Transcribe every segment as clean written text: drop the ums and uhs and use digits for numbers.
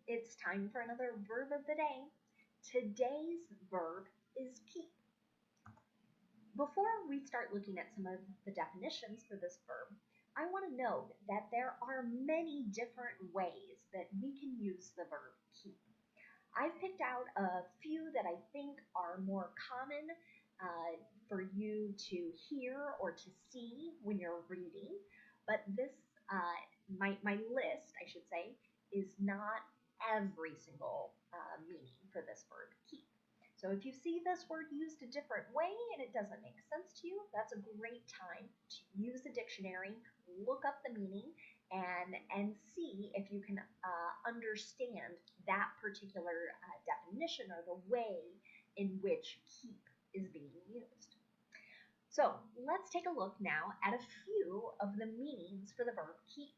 It's time for another verb of the day. Today's verb is keep. Before we start looking at some of the definitions for this verb, I want to note that there are many different ways that we can use the verb keep. I've picked out a few that I think are more common for you to hear or to see when you're reading, but my list, I should say, is not every single meaning for this verb keep. So if you see this word used a different way and it doesn't make sense to you, that's a great time to use the dictionary, look up the meaning, and see if you can understand that particular definition or the way in which keep is being used. So let's take a look now at a few of the meanings for the verb keep.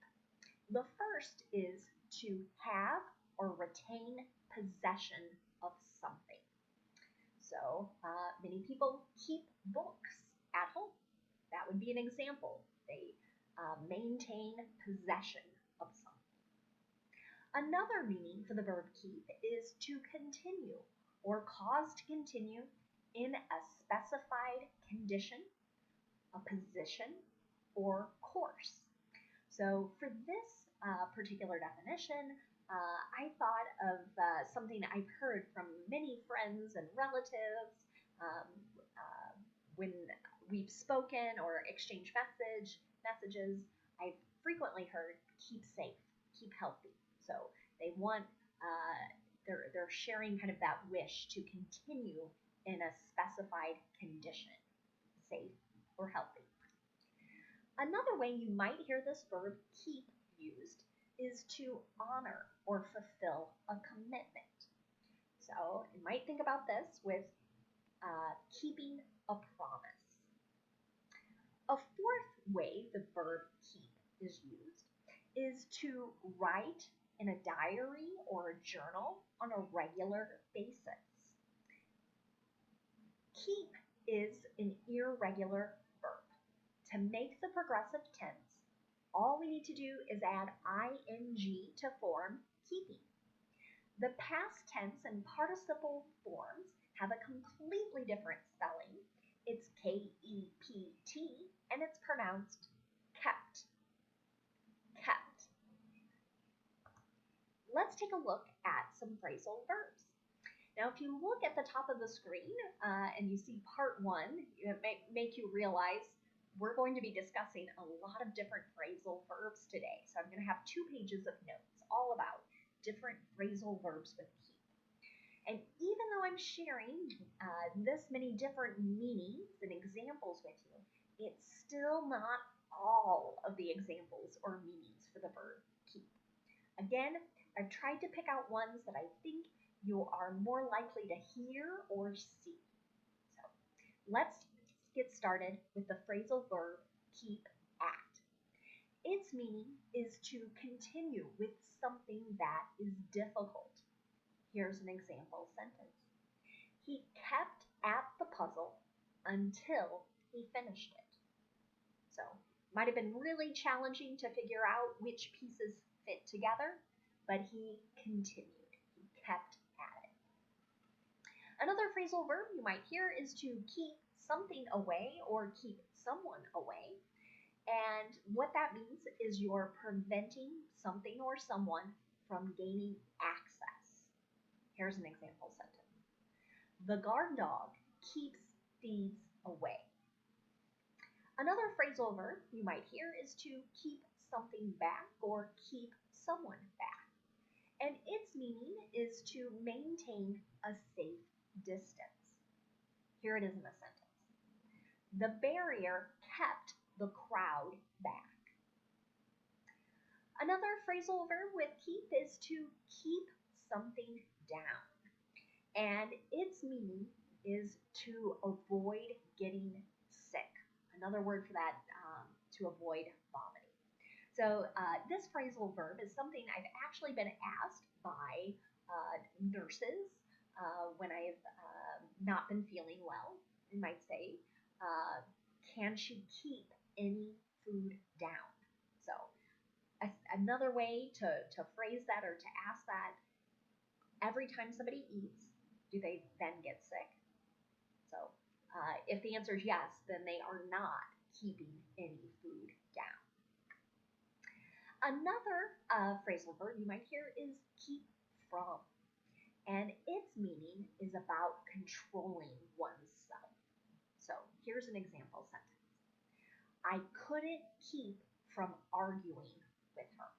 The first is to have or retain possession of something. So many people keep books at home. That would be an example. They maintain possession of something. Another meaning for the verb keep is to continue or cause to continue in a specified condition, a position, or course. So for this particular definition, I thought of something I've heard from many friends and relatives um, when we've spoken or exchanged messages. I've frequently heard keep safe, keep healthy. So they want they're sharing kind of that wish to continue in a specified condition, safe or healthy. Another way you might hear this verb keep used is to honor or fulfill a commitment. So you might think about this with keeping a promise. A fourth way the verb keep is used is to write in a diary or a journal on a regular basis. Keep is an irregular verb. To make the progressive tense, all we need to do is add ing to form keeping. The past tense and participle forms have a completely different spelling. It's K-E-P-T, and it's pronounced kept. Kept. Let's take a look at some phrasal verbs. Now, if you look at the top of the screen and you see part one, it may make you realize we're going to be discussing a lot of different phrasal verbs today. So I'm going to have 2 pages of notes all about different phrasal verbs with keep. And even though I'm sharing this many different meanings and examples with you, it's still not all of the examples or meanings for the verb keep. Again, I've tried to pick out ones that I think you are more likely to hear or see. So let's get started with the phrasal verb keep at. Its meaning is to continue with something that is difficult. Here's an example sentence. He kept at the puzzle until he finished it. So might have been really challenging to figure out which pieces fit together, but he continued. He kept at it. Another phrasal verb you might hear is to keep something away or keep someone away. And what that means is you're preventing something or someone from gaining access. Here's an example sentence. The guard dog keeps thieves away. Another phrasal verb you might hear is to keep something back or keep someone back. And its meaning is to maintain a safe distance. Here it is in a sentence. The barrier kept the crowd back. Another phrasal verb with keep is to keep something down. And its meaning is to avoid getting sick. Another word for that, to avoid vomiting. So this phrasal verb is something I've actually been asked by nurses when I've not been feeling well. You might say, can she keep any food down? So another way to phrase that or to ask that Every time somebody eats, do they then get sick? So if the answer is yes, then they are not keeping any food down. Another phrasal verb you might hear is keep from, and its meaning is about controlling oneself. So here's an example sentence. I couldn't keep from arguing with her.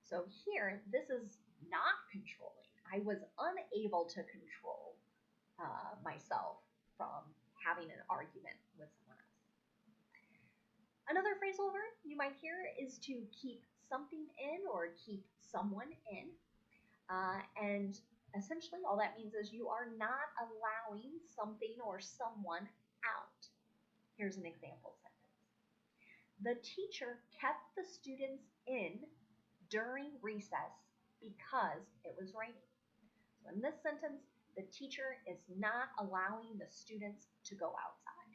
So here, this is not controlling. I was unable to control myself from having an argument with someone else. Another phrasal verb you might hear is to keep something in or keep someone in. And essentially all that means is you are not allowing something or someone out. Here's an example sentence. The teacher kept the students in during recess because it was raining. So in this sentence, the teacher is not allowing the students to go outside.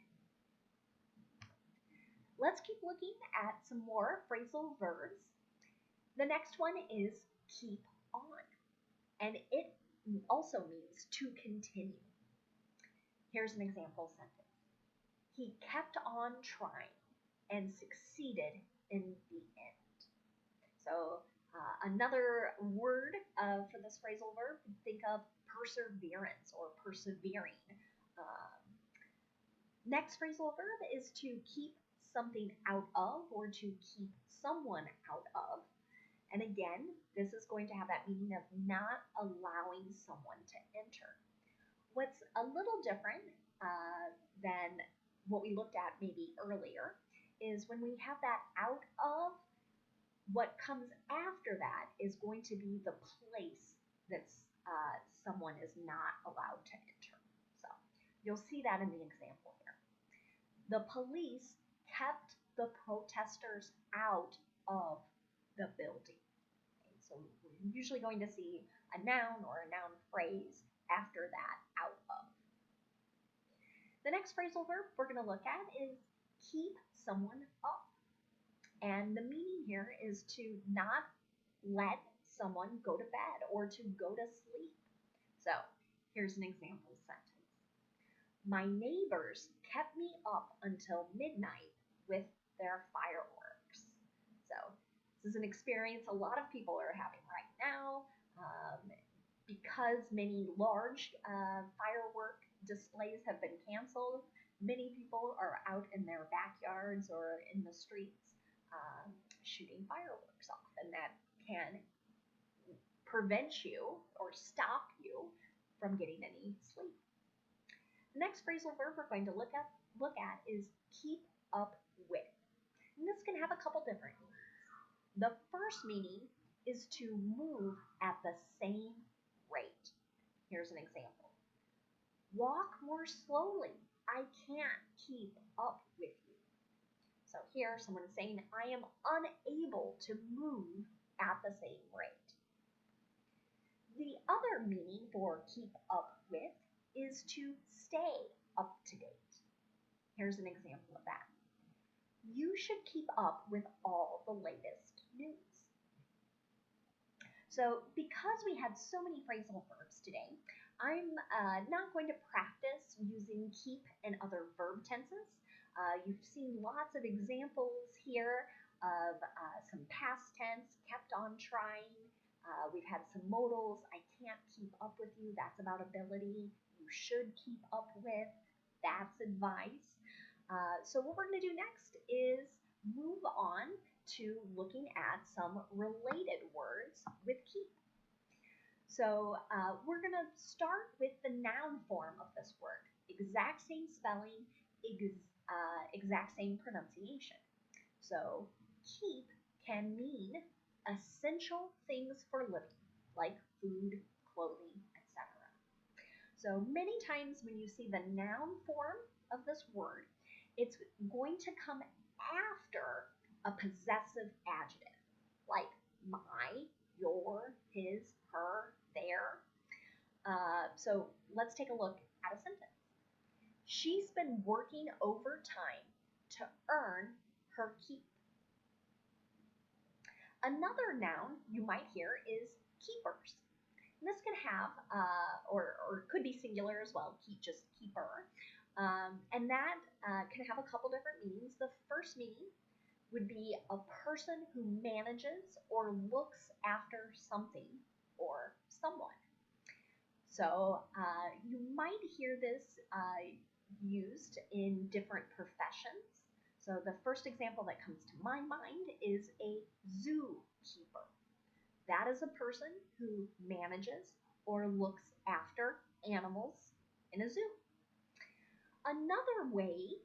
Let's keep looking at some more phrasal verbs. The next one is keep on, and it also means to continue. Here's an example sentence. He kept on trying and succeeded in the end. So another word for this phrasal verb, think of perseverance or persevering. Next phrasal verb is to keep something out of or to keep someone out of. And again, this is going to have that meaning of not allowing someone to enter. What's a little different than what we looked at maybe earlier is when we have that out of, what comes after that is going to be the place that someone is not allowed to enter. So you'll see that in the example here. The police kept the protesters out of the building. Okay, so we're usually going to see a noun or a noun phrase after that, out of. The next phrasal verb we're going to look at is keep someone up. And the meaning here is to not let someone go to bed or to go to sleep. So here's an example sentence. My neighbors kept me up until midnight with their fireworks. So this is an experience a lot of people are having right now. Because many large firework displays have been canceled, many people are out in their backyards or in the streets shooting fireworks off, and that can prevent you or stop you from getting any sleep. The next phrasal verb we're going to look at is keep up with. And this can have a couple different meanings. The first meaning is to move at the same rate. Here's an example. Walk more slowly. I can't keep up with you. So here someone is saying, I am unable to move at the same rate. The other meaning for keep up with is to stay up to date. Here's an example of that. You should keep up with all the latest news. So because we had so many phrasal verbs today, I'm not going to practice using keep and other verb tenses. You've seen lots of examples here of some past tense, kept on trying. We've had some modals. I can't keep up with you. That's about ability. You should keep up with. That's advice. So what we're going to do next is move on to looking at some related words with keep. So we're going to start with the noun form of this word. Exact same spelling, exact same pronunciation. So keep can mean essential things for living, like food, clothing, etc. So many times when you see the noun form of this word, it's going to come after a possessive adjective, like my, your, his, her, their. So let's take a look at a sentence. She's been working overtime to earn her keep. Another noun you might hear is keepers. And this can have, or could be singular as well, just keeper. And that can have a couple different meanings. The first meaning would be a person who manages or looks after something or someone. So you might hear this used in different professions. So the first example that comes to my mind is a zookeeper. That is a person who manages or looks after animals in a zoo. Another way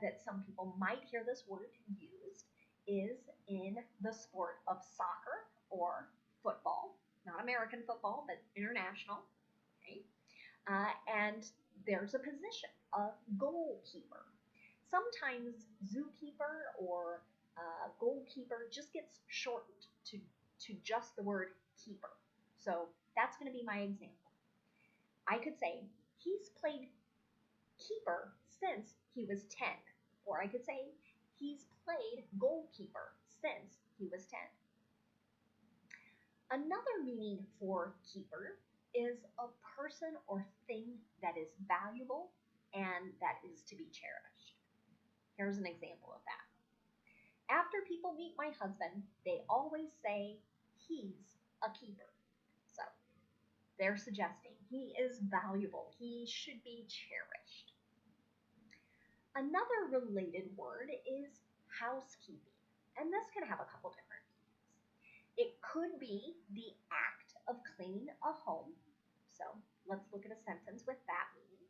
that some people might hear this word used is in the sport of soccer or football, not American football, but international. Okay? And there's a position of goalkeeper. Sometimes zookeeper or goalkeeper just gets shortened to just the word keeper. So that's going to be my example. I could say, he's played keeper since he was 10. Or I could say, he's played goalkeeper since he was 10. Another meaning for keeper is a person or thing that is valuable and that is to be cherished. Here's an example of that. After people meet my husband, they always say, he's a keeper. So they're suggesting he is valuable. He should be cherished. Another related word is housekeeping, and this can have a couple different meanings. It could be the act of cleaning a home. So let's look at a sentence with that meaning.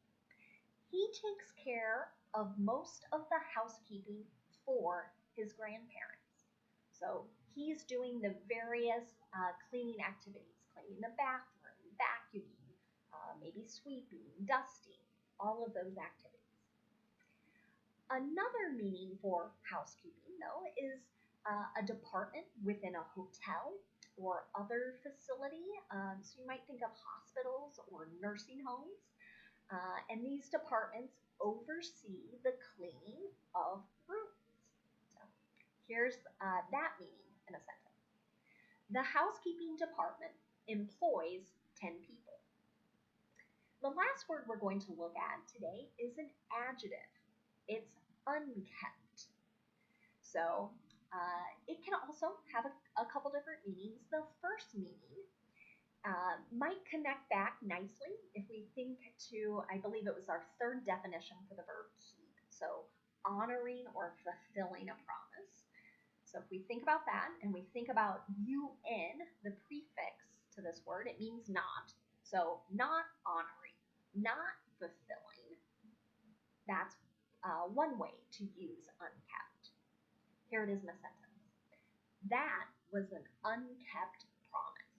He takes care of most of the housekeeping for his grandparents. So he's doing the various cleaning activities, cleaning the bathroom, vacuuming, maybe sweeping, dusting, all of those activities. Another meaning for housekeeping, though, is a department within a hotel or other facility. So you might think of hospitals or nursing homes. And these departments oversee the cleaning of rooms. So here's that meaning in a sentence. The housekeeping department employs 10 people. The last word we're going to look at today is an adjective. It's unkept. So it can also have a couple different meanings. The first meaning might connect back nicely if we think to, I believe it was our third definition for the verb keep. So honoring or fulfilling a promise. So if we think about that and we think about un, the prefix to this word, it means not. So not honoring, not fulfilling. That's one way to use unkept. Here it is in a sentence. That was an unkept promise.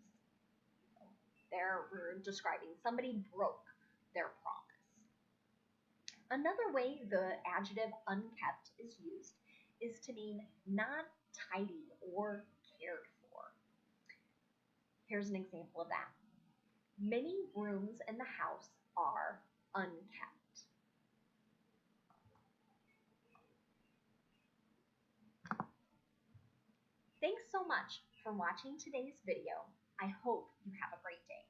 There we're describing somebody broke their promise. Another way the adjective unkept is used is to mean not tidy or cared for. Here's an example of that. Many rooms in the house are unkept. Thanks so much for watching today's video. I hope you have a great day.